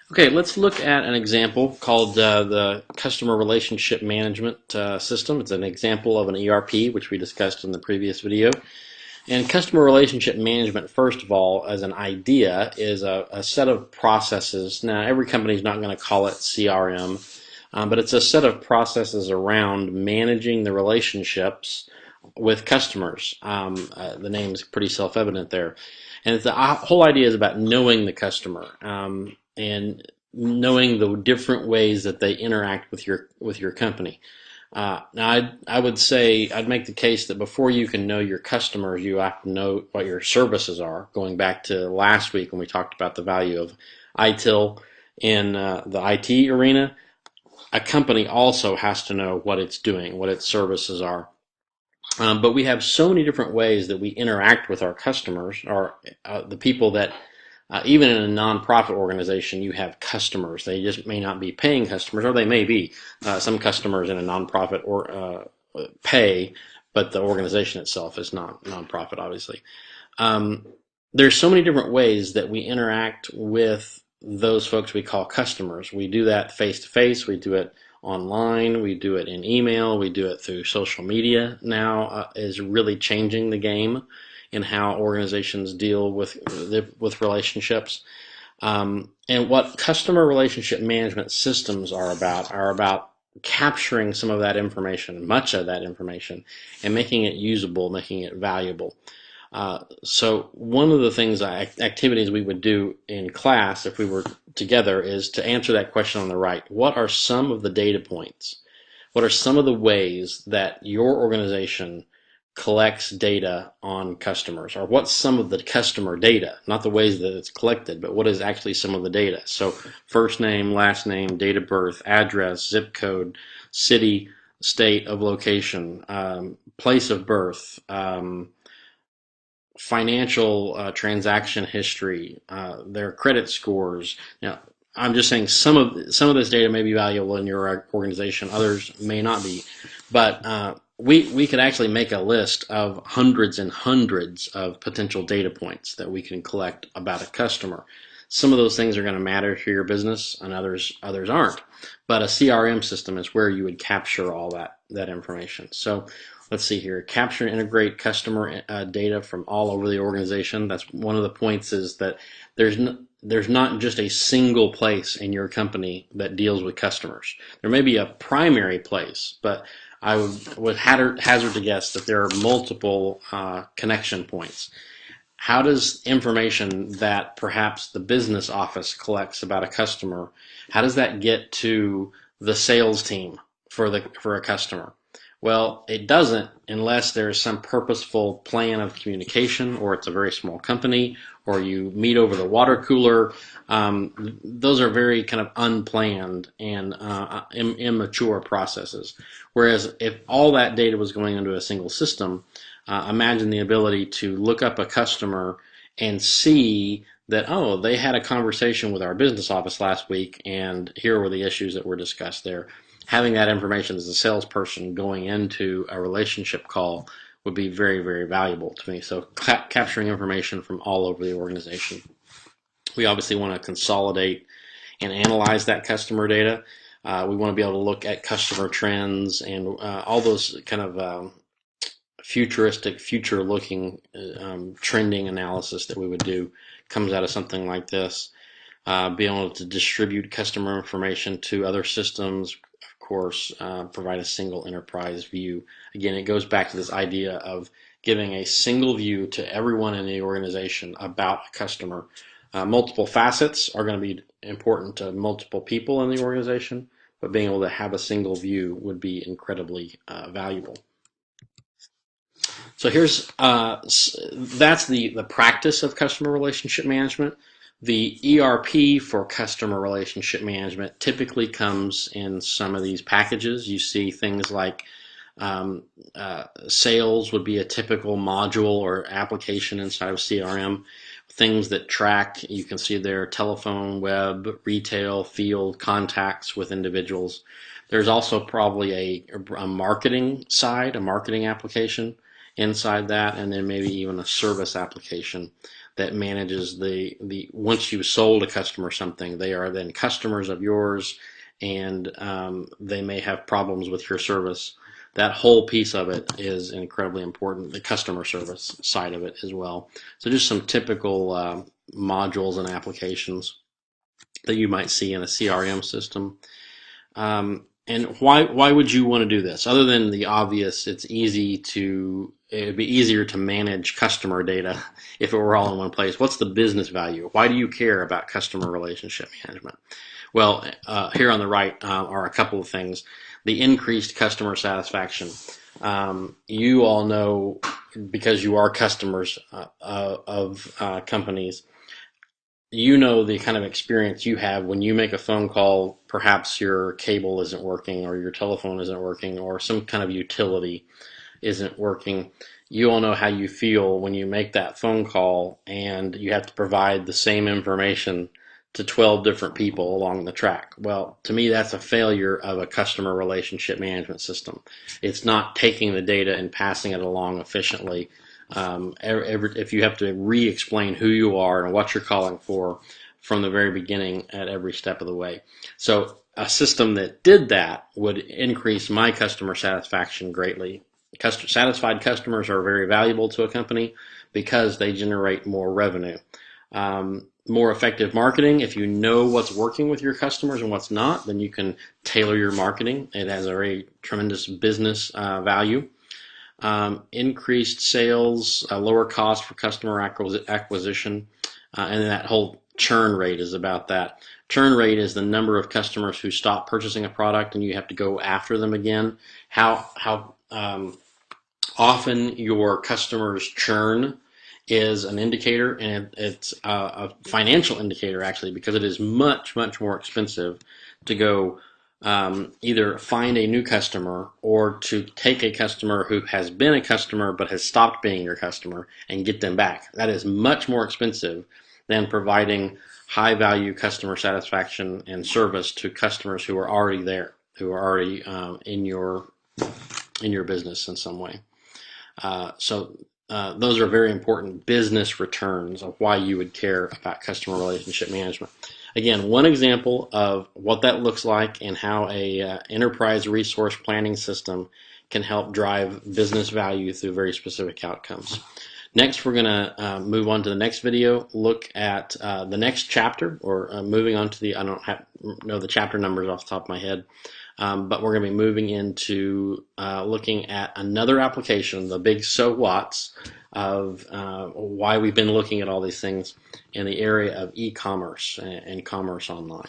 Okay, let's look at an example called the Customer Relationship Management System. It's an example of an ERP, which we discussed in the previous video. And customer relationship management, first of all, as an idea, is a set of processes. Now, every company is not going to call it CRM, but it's a set of processes around managing the relationships with customers. The name's pretty self-evident there. And the whole idea is about knowing the customer and knowing the different ways that they interact with your company. Now, I would say I'd make the case that before you can know your customers, you have to know what your services are. Going back to last week when we talked about the value of ITIL in the IT arena, a company also has to know what it's doing, what its services are. But we have so many different ways that we interact with our customers, or the people that, even in a nonprofit organization, you have customers. They just may not be paying customers, or they may be. Some customers in a nonprofit or pay, but the organization itself is not nonprofit, obviously. There's so many different ways that we interact with those folks we call customers. We do that face to face. We do it online, we do it in email, we do it through social media now, is really changing the game in how organizations deal with relationships. And what customer relationship management systems are about capturing some of that information, much of that information, and making it usable, making it valuable. So one of the things, activities we would do in class if we were together, is to answer that question on the right. What are some of the data points? What are some of the ways that your organization collects data on customers? Or what's some of the customer data? Not the ways that it's collected, but what is actually some of the data? So first name, last name, date of birth, address, zip code, city, state of location, place of birth, financial transaction history, their credit scores. Now, I'm just saying some of this data may be valuable in your organization, others may not be. But we could actually make a list of hundreds and hundreds of potential data points that we can collect about a customer. Some of those things are going to matter to your business, and others aren't. But a CRM system is where you would capture all that information. So let's see here. Capture and integrate customer data from all over the organization. That's one of the points, is that there's not just a single place in your company that deals with customers. There may be a primary place, but I would hazard to guess that there are multiple connection points. How does information that perhaps the business office collects about a customer, how does that get to the sales team for a customer? Well, it doesn't unless there's some purposeful plan of communication, or it's a very small company, or you meet over the water cooler. Those are very kind of unplanned and immature processes. Whereas if all that data was going into a single system, imagine the ability to look up a customer and see that, oh, they had a conversation with our business office last week, and here were the issues that were discussed there. Having that information as a salesperson going into a relationship call would be very, very valuable to me. So capturing information from all over the organization. We obviously want to consolidate and analyze that customer data. We want to be able to look at customer trends and all those kind of futuristic, future-looking trending analysis that we would do comes out of something like this. Being able to distribute customer information to other systems, course, provide a single enterprise view. Again, it goes back to this idea of giving a single view to everyone in the organization about a customer. Multiple facets are going to be important to multiple people in the organization, but being able to have a single view would be incredibly valuable. So here's that's the practice of customer relationship management. The ERP for customer relationship management typically comes in some of these packages. You see things like sales would be a typical module or application inside of CRM. Things that track, you can see there, telephone, web, retail, field, contacts with individuals. There's also probably a marketing side, a marketing application inside that, and then maybe even a service application that manages the once you've sold a customer something, they are then customers of yours, and they may have problems with your service. That whole piece of it is incredibly important, the customer service side of it as well. So just some typical modules and applications that you might see in a CRM system. And why would you want to do this? Other than the obvious, it'd be easier to manage customer data if it were all in one place. What's the business value? Why do you care about customer relationship management? Well, here on the right are a couple of things. The increased customer satisfaction. You all know, because you are customers of companies, you know the kind of experience you have when you make a phone call. Perhaps your cable isn't working, or your telephone isn't working, or some kind of utility isn't working. You all know how you feel when you make that phone call and you have to provide the same information to 12 different people along the track. Well, to me, that's a failure of a customer relationship management system. It's not taking the data and passing it along efficiently. If you have to re-explain who you are and what you're calling for from the very beginning at every step of the way. So a system that did that would increase my customer satisfaction greatly. Satisfied customers are very valuable to a company because they generate more revenue. More effective marketing. If you know what's working with your customers and what's not, then you can tailor your marketing. It has a very tremendous business value. Increased sales, lower cost for customer acquisition, and that whole churn rate is about that. Churn rate is the number of customers who stop purchasing a product and you have to go after them again. How often your customers churn is an indicator, and it's a financial indicator actually, because it is much more expensive to go either find a new customer or to take a customer who has been a customer but has stopped being your customer and get them back. That is much more expensive than providing high value customer satisfaction and service to customers who are already there, who are already in your business in some way. Those are very important business returns of why you would care about customer relationship management. Again, one example of what that looks like and how a enterprise resource planning system can help drive business value through very specific outcomes. Next, we're going to move on to the next video, look at the next chapter, or moving on to I don't know the chapter numbers off the top of my head, but we're going to be moving into looking at another application, the big so whats of why we've been looking at all these things in the area of e-commerce and commerce online.